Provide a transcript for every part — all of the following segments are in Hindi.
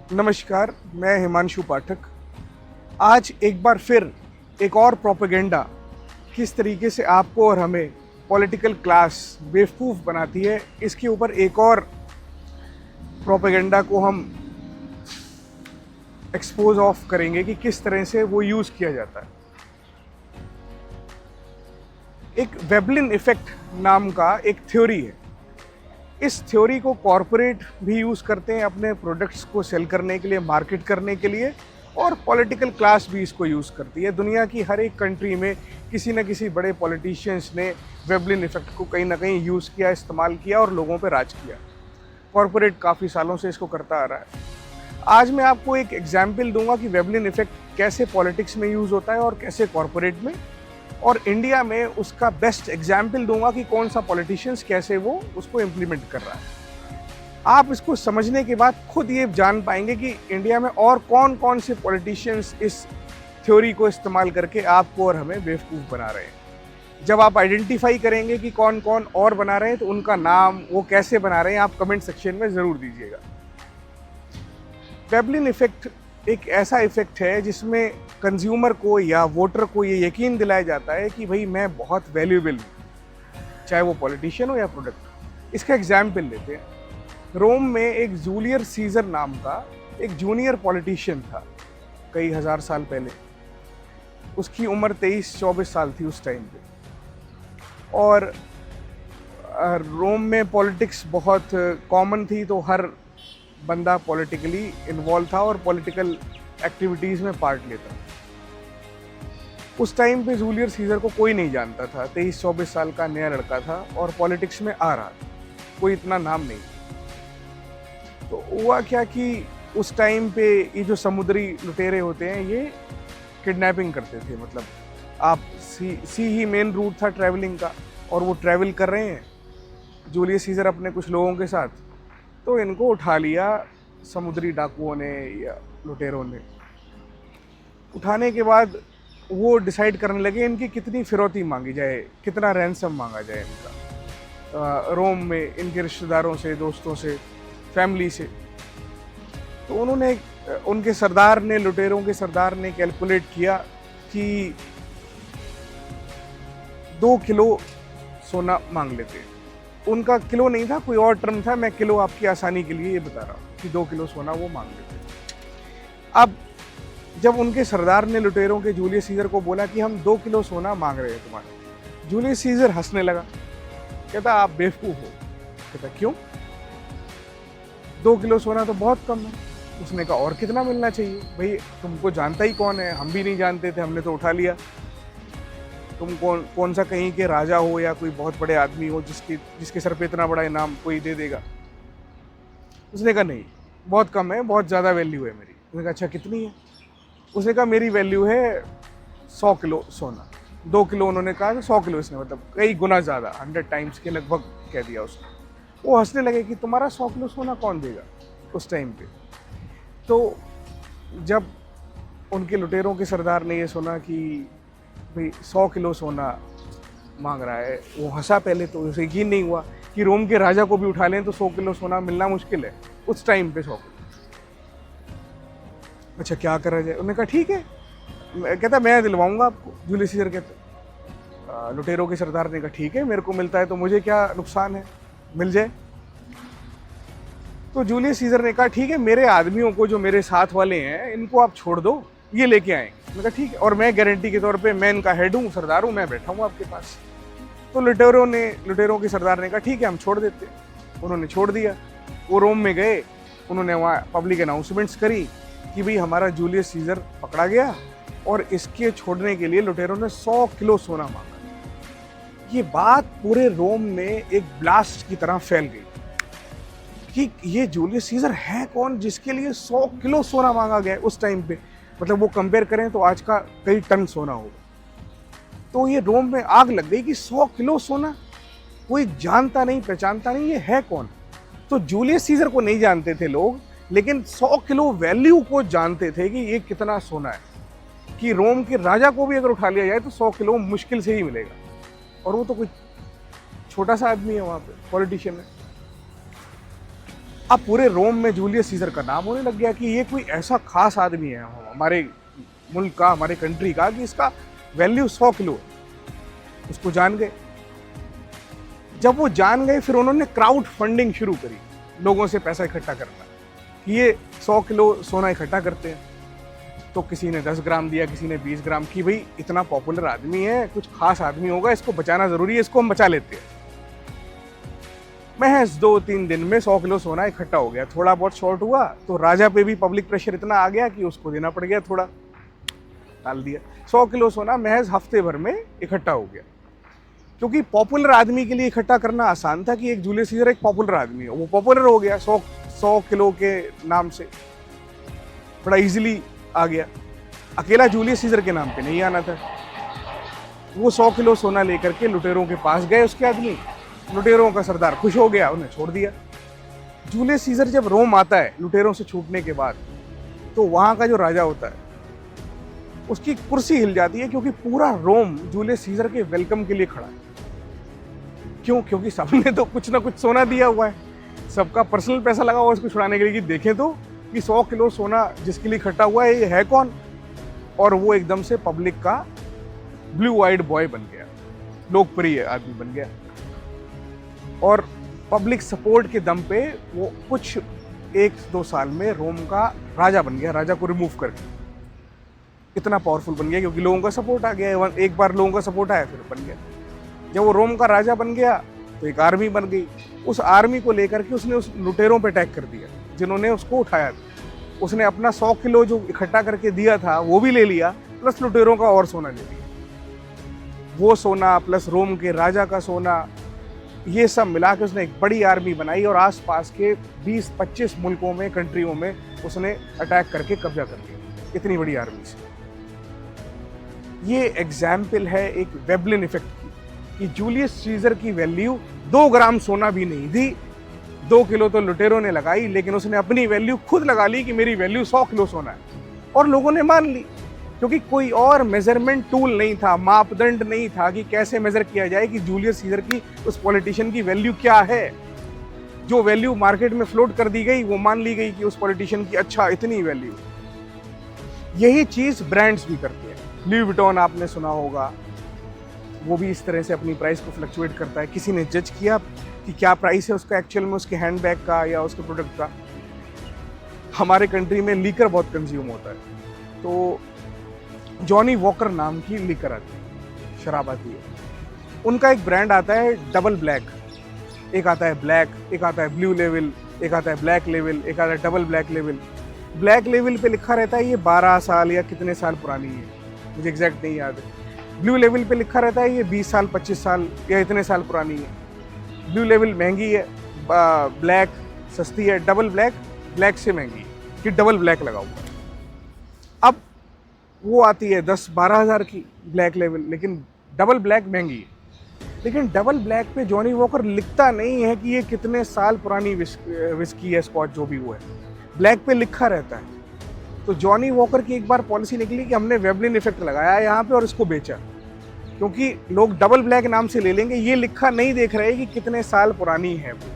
नमस्कार, मैं हिमांशु पाठक। आज एक बार फिर एक और प्रोपेगेंडा किस तरीके से आपको और हमें पॉलिटिकल क्लास बेवकूफ़ बनाती है, इसके ऊपर एक और प्रोपेगेंडा को हम एक्सपोज ऑफ करेंगे कि किस तरह से वो यूज़ किया जाता है। एक वेबलिन इफ़ेक्ट नाम का एक थ्योरी है। इस थ्योरी को कॉरपोरेट भी यूज़ करते हैं अपने प्रोडक्ट्स को सेल करने के लिए, मार्केट करने के लिए, और पॉलिटिकल क्लास भी इसको यूज़ करती है। दुनिया की हर एक कंट्री में किसी न किसी बड़े पॉलिटिशियंस ने वेबलिन इफ़ेक्ट को कहीं ना कहीं यूज़ किया, इस्तेमाल किया और लोगों पर राज किया। कॉरपोरेट काफ़ी सालों से इसको करता आ रहा है। आज मैं आपको एक एग्जाम्पल दूंगा कि वेबलिन इफ़ेक्ट कैसे पॉलिटिक्स में यूज़ होता है और कैसे कॉरपोरेट में, और इंडिया में उसका बेस्ट एग्जाम्पल दूंगा कि कौन सा पॉलिटिशियंस कैसे वो उसको इम्प्लीमेंट कर रहा है। आप इसको समझने के बाद खुद ये जान पाएंगे कि इंडिया में और कौन कौन से पॉलिटिशियंस इस थ्योरी को इस्तेमाल करके आपको और हमें बेवकूफ़ बना रहे हैं। जब आप आइडेंटिफाई करेंगे कि कौन कौन और बना रहे हैं तो उनका नाम, वो कैसे बना रहे हैं, आप कमेंट सेक्शन में ज़रूर दीजिएगा। वेबलिन इफ़ेक्ट एक ऐसा इफ़ेक्ट है जिसमें कंज्यूमर को या वोटर को ये यकीन दिलाया जाता है कि भाई मैं बहुत वैल्यूएबल हूँ, चाहे वो पॉलिटिशियन हो या प्रोडक्ट। इसका एग्जाम्पल लेते हैं। रोम में एक जूलियस सीजर नाम का एक जूनियर पॉलिटिशियन था कई हज़ार साल पहले। उसकी उम्र 23-24 साल थी उस टाइम पे, और रोम में पॉलिटिक्स बहुत कॉमन थी, तो हर बंदा पॉलिटिकली इन्वॉल्व था और पॉलिटिकल एक्टिविटीज़ में पार्ट लेता। उस टाइम पे जूलियस सीजर को कोई नहीं जानता था। 23-24 साल का नया लड़का था और पॉलिटिक्स में आ रहा था, कोई इतना नाम नहीं। तो हुआ क्या कि उस टाइम पे ये जो समुद्री लुटेरे होते हैं ये किडनैपिंग करते थे। मतलब आप सी ही मेन रूट था ट्रैवलिंग का, और वो ट्रैवल कर रहे हैं जूलियस सीजर अपने कुछ लोगों के साथ, तो इनको उठा लिया समुद्री डाकुओं ने या लुटेरों ने। उठाने के बाद वो डिसाइड करने लगे इनकी कितनी फिरौती मांगी जाए, कितना रैंसम मांगा जाए इनका, रोम में इनके रिश्तेदारों से, दोस्तों से, फैमिली से। तो उन्होंने, उनके सरदार ने, लुटेरों के सरदार ने कैलकुलेट किया कि 2 किलो सोना मांग लेते हैं। उनका किलो नहीं था, कोई और टर्म था, मैं किलो आपकी आसानी के लिए ये बता रहा हूँ कि 2 किलो सोना वो मांग लेते हैं। अब जब उनके सरदार ने लुटेरों के जूलियस सीजर को बोला कि हम 2 किलो सोना मांग रहे हैं तुम्हारे, जूलियस सीजर हंसने लगा। कहता आप बेवकूफ़ हो। कहता क्यों? 2 किलो सोना तो बहुत कम है। उसने कहा और कितना मिलना चाहिए? भाई तुमको जानता ही कौन है? हम भी नहीं जानते थे, हमने तो उठा लिया। तुम कौन सा कहीं के राजा हो या कोई बहुत बड़े आदमी हो जिसके सर पे इतना बड़ा इनाम कोई दे देगा? उसने कहा नहीं, बहुत कम है, बहुत ज़्यादा वैल्यू है मेरी। उसने कहा अच्छा कितनी है? उसने कहा मेरी वैल्यू है 100 किलो सोना। 2 किलो उन्होंने कहा तो 100 किलो इसने, मतलब कई गुना ज़्यादा, 100 टाइम्स के लगभग कह दिया उसने। वो हंसने लगे कि तुम्हारा 100 किलो सोना कौन देगा उस टाइम पे। तो जब उनके लुटेरों के सरदार ने ये सुना कि भाई 100 किलो सोना मांग रहा है, वो हंसा। पहले तो उसे यकीन नहीं हुआ कि रोम के राजा को भी उठा लें तो 100 किलो सोना मिलना मुश्किल है उस टाइम पे। 100 किलो, अच्छा क्या करा जाए? उन्होंने कहा ठीक है। कहता मैं दिलवाऊंगा आपको। जूलियस सीजर कहते, लुटेरों के सरदार ने कहा ठीक है, मेरे को मिलता है तो मुझे क्या नुकसान है, मिल जाए। तो जूलियस सीजर ने कहा ठीक है, मेरे आदमियों को जो मेरे साथ वाले हैं इनको आप छोड़ दो, ये लेके आएंगे। मैंने कहा ठीक है, और मैं गारंटी के तौर पे, मैं इनका हेड हूँ, सरदार हूँ, मैं बैठा हूँ आपके पास। तो लुटेरों के सरदार ने कहा ठीक है हम छोड़ देते। उन्होंने छोड़ दिया। वो रोम में गए, उन्होंने वहाँ पब्लिक अनाउंसमेंट्स करी कि भाई हमारा जूलियस सीजर पकड़ा गया और इसके छोड़ने के लिए लुटेरों ने 100 किलो सोना मांगा। ये बात पूरे रोम में एक ब्लास्ट की तरह फैल गई कि ये जूलियस सीजर है कौन जिसके लिए 100 किलो सोना मांगा गया उस टाइम पे। मतलब वो कंपेयर करें तो आज का कई टन सोना होगा। तो ये रोम में आग लग गई कि 100 किलो सोना, कोई जानता नहीं, पहचानता नहीं, ये है कौन। तो जूलियस सीजर को नहीं जानते थे लोग, लेकिन 100 किलो वैल्यू को जानते थे कि ये कितना सोना है, कि रोम के राजा को भी अगर उठा लिया जाए तो 100 किलो मुश्किल से ही मिलेगा। और वो तो कोई छोटा सा आदमी है, वहाँ पे पॉलिटिशियन है। अब पूरे रोम में जूलियस सीजर का नाम होने लग गया कि ये कोई ऐसा खास आदमी है हमारे मुल्क का, हमारे कंट्री का, कि इसका वैल्यू 100 किलो है। उसको जान गए। जब वो जान गए फिर उन्होंने क्राउड फंडिंग शुरू करी, लोगों से पैसा इकट्ठा करना कि ये 100 किलो सोना इकट्ठा करते हैं। तो किसी ने 10 ग्राम दिया, किसी ने 20 ग्राम की, भाई इतना पॉपुलर आदमी है, कुछ खास आदमी होगा, इसको बचाना जरूरी है, इसको हम बचा लेते हैं। महज 2-3 दिन में 100 किलो सोना इकट्ठा हो गया। थोड़ा बहुत शॉर्ट हुआ तो राजा पे भी पब्लिक प्रेशर इतना आ गया कि उसको देना पड़ गया, थोड़ा डाल दिया। 100 किलो सोना महज हफ्ते भर में इकट्ठा हो गया, क्योंकि पॉपुलर आदमी के लिए इकट्ठा करना आसान था कि एक जूलियस सीजर एक पॉपुलर आदमी है, वो पॉपुलर हो गया 100 किलो के नाम से, बड़ा इजीली आ गया। अकेला जूलियस सीजर के नाम पे नहीं आना था। वो 100 किलो सोना लेकर के लुटेरों के पास गए, उसके आदमी, लुटेरों का सरदार खुश हो गया, उन्हें छोड़ दिया। जूलियस सीजर जब रोम आता है लुटेरों से छूटने के बाद, तो वहां का जो राजा होता है उसकी कुर्सी हिल जाती है, क्योंकि पूरा रोम जूलियस सीजर के वेलकम के लिए खड़ा है। क्यों? क्योंकि सबने तो कुछ ना कुछ सोना दिया हुआ है, सबका पर्सनल पैसा लगा हुआ है उसको छुड़ाने के लिए, कि देखें तो कि 100 किलो सोना जिसके लिए इकट्ठा हुआ है ये है कौन। और वो एकदम से पब्लिक का ब्लू आइड बॉय बन गया, लोकप्रिय आदमी बन गया, और पब्लिक सपोर्ट के दम पे वो कुछ 1-2 साल में रोम का राजा बन गया, राजा को रिमूव करके। इतना पावरफुल बन गया क्योंकि लोगों का सपोर्ट आ गया। एक बार लोगों का सपोर्ट आया फिर बन गया। जब वो रोम का राजा बन गया तो एक आर्मी बन गई। उस आर्मी को लेकर के उसने उस लुटेरों पे अटैक कर दिया जिन्होंने उसको उठाया था। उसने अपना 100 किलो जो इकट्ठा करके दिया था वो भी ले लिया, प्लस लुटेरों का और सोना ले लिया। वो सोना प्लस रोम के राजा का सोना, ये सब मिला के उसने एक बड़ी आर्मी बनाई और आसपास के 20-25 मुल्कों में, कंट्रियों में उसने अटैक करके कब्जा कर लिया, इतनी बड़ी आर्मी से। ये एग्जाम्पल है एक वेबलिन इफेक्ट की, कि जूलियस सीजर की वैल्यू 2 ग्राम सोना भी नहीं थी, 2 किलो तो लुटेरों ने लगाई, लेकिन उसने अपनी वैल्यू खुद लगा ली कि मेरी वैल्यू 100 किलो सोना है, और लोगों ने मान ली, क्योंकि कोई और मेजरमेंट टूल नहीं था, मापदंड नहीं था कि कैसे मेजर किया जाए कि जूलियस सीजर की, उस पॉलिटिशियन की वैल्यू क्या है। जो वैल्यू मार्केट में फ्लोट कर दी गई वो मान ली गई कि उस पॉलिटिशियन की अच्छा इतनी वैल्यू। यही चीज ब्रांड्स भी करते हैं। लुई विटॉन आपने सुना होगा, वो भी इस तरह से अपनी प्राइस को फ्लक्चुएट करता है। किसी ने जज किया कि क्या प्राइस है उसका एक्चुअल में, उसके हैंडबैग का या उसके प्रोडक्ट का। हमारे कंट्री में लीकर बहुत कंज्यूम होता है, तो जॉनी वॉकर नाम की लीकर आती है, शराब आती है। उनका एक ब्रांड आता है डबल ब्लैक, एक आता है ब्लैक, एक आता है ब्लू लेवल, एक आता है ब्लैक लेवल, एक आता है double black level. Black level पे लिखा रहता है ये 12 साल या कितने साल पुरानी है, मुझे एग्जैक्ट नहीं याद है। ब्लू लेवल पे लिखा रहता है ये 20 साल 25 साल या इतने साल पुरानी है। ब्लू लेवल महंगी है, ब्लैक सस्ती है, डबल ब्लैक ब्लैक से महंगी है कि डबल ब्लैक लगा हुआ है। अब वो आती है 10-12 हज़ार की ब्लैक लेवल, लेकिन डबल ब्लैक महंगी है। लेकिन डबल ब्लैक पे जॉनी वॉकर लिखता नहीं है कि ये कितने साल पुरानी विस्की है, स्कॉच जो भी वो है, ब्लैक पे लिखा रहता है। तो जॉनी वॉकर की एक बार पॉलिसी निकली कि हमने वेबलिन इफेक्ट लगाया यहाँ पे और इसको बेचा, क्योंकि लोग डबल ब्लैक नाम से ले लेंगे, ये लिखा नहीं देख रहे कि कितने साल पुरानी है वो,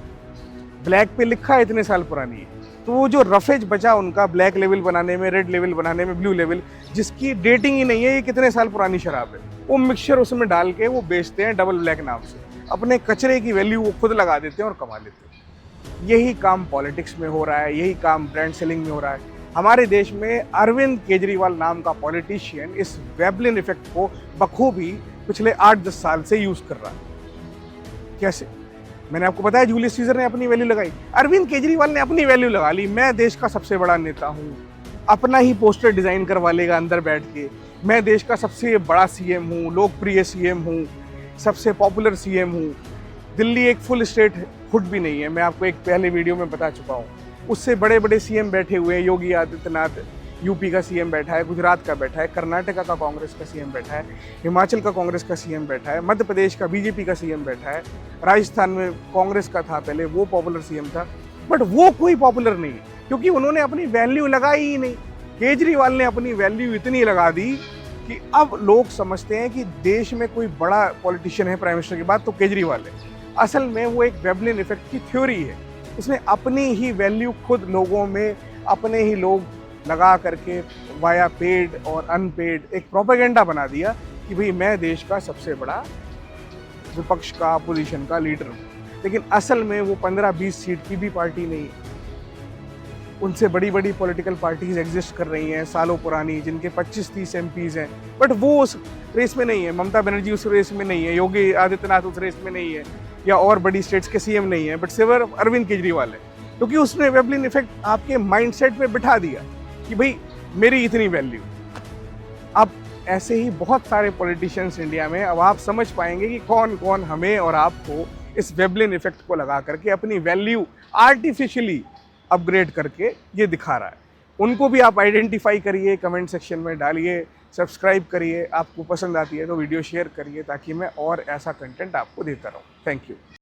ब्लैक पे लिखा है इतने साल पुरानी है। तो वो जो रफेज बचा उनका ब्लैक लेवल बनाने में, रेड लेवल बनाने में, ब्लू लेवल, जिसकी डेटिंग ही नहीं है ये कितने साल पुरानी शराब है, वो मिक्सचर उसमें डाल के वो बेचते हैं डबल ब्लैक नाम से। अपने कचरे की वैल्यू वो खुद लगा देते हैं और कमा लेते हैं। यही काम पॉलिटिक्स में हो रहा है, यही काम ब्रांड सेलिंग में हो रहा है। हमारे देश में अरविंद केजरीवाल नाम का पॉलिटिशियन इस वेबलिन इफेक्ट को बखूबी पिछले 8-10 साल से यूज कर रहा है। कैसे? मैंने आपको बताया जूलियस सीजर ने अपनी वैल्यू लगाई, अरविंद केजरीवाल ने अपनी वैल्यू लगा ली। मैं देश का सबसे बड़ा नेता हूँ, अपना ही पोस्टर डिजाइन करवा लेगा अंदर बैठ के। मैं देश का सबसे बड़ा सीएम हूँ, लोकप्रिय सीएम हूँ, सबसे पॉपुलर सीएम हूँ। दिल्ली एक फुल स्टेट हुड भी नहीं है, मैं आपको एक पहले वीडियो में बता चुका हूँ। उससे बड़े बड़े सीएम बैठे हुए हैं, योगी आदित्यनाथ यूपी का सीएम बैठा है, गुजरात का बैठा है, कर्नाटका का कांग्रेस का सीएम बैठा है, हिमाचल का कांग्रेस का सीएम बैठा है, मध्य प्रदेश का बीजेपी का सीएम बैठा है, राजस्थान में कांग्रेस का था पहले, वो पॉपुलर सीएम था। बट वो कोई पॉपुलर नहीं है, क्योंकि उन्होंने अपनी वैल्यू लगाई ही नहीं। केजरीवाल ने अपनी वैल्यू इतनी लगा दी कि अब लोग समझते हैं कि देश में कोई बड़ा पॉलिटिशियन है प्राइम मिनिस्टर के बाद तो केजरीवाल है। असल में वो एक वेबलिन इफेक्ट की थ्योरी है उसने अपनी ही वैल्यू खुद लोगों में, अपने ही लोग लगा करके वाया पेड और अनपेड एक प्रोपेगेंडा बना दिया कि भाई मैं देश का सबसे बड़ा विपक्ष का, अपोजिशन का लीडर हूँ। लेकिन असल में वो 15-20 सीट की भी पार्टी नहीं है। उनसे बड़ी बड़ी पॉलिटिकल पार्टीज एग्जिस्ट कर रही हैं सालों पुरानी, जिनके 25-30 एमपीज हैं, बट वो उस रेस में नहीं है। ममता बनर्जी उस रेस में नहीं है, योगी आदित्यनाथ उस रेस में नहीं है, या और बड़ी स्टेट्स के सीएम नहीं है, बट सिर्फ अरविंद केजरीवाल है, क्योंकि उसने वेबलिन इफेक्ट आपके माइंडसेट में बिठा दिया कि भाई मेरी इतनी वैल्यू। अब ऐसे ही बहुत सारे पॉलिटिशियंस इंडिया में, अब आप समझ पाएंगे कि कौन कौन हमें और आपको इस वेबलिन इफेक्ट को लगा करके अपनी वैल्यू आर्टिफिशियली अपग्रेड करके ये दिखा रहा है। उनको भी आप आइडेंटिफाई करिए, कमेंट सेक्शन में डालिए, सब्सक्राइब करिए, आपको पसंद आती है तो वीडियो शेयर करिए, ताकि मैं और ऐसा कंटेंट आपको देता रहूँ। Thank you.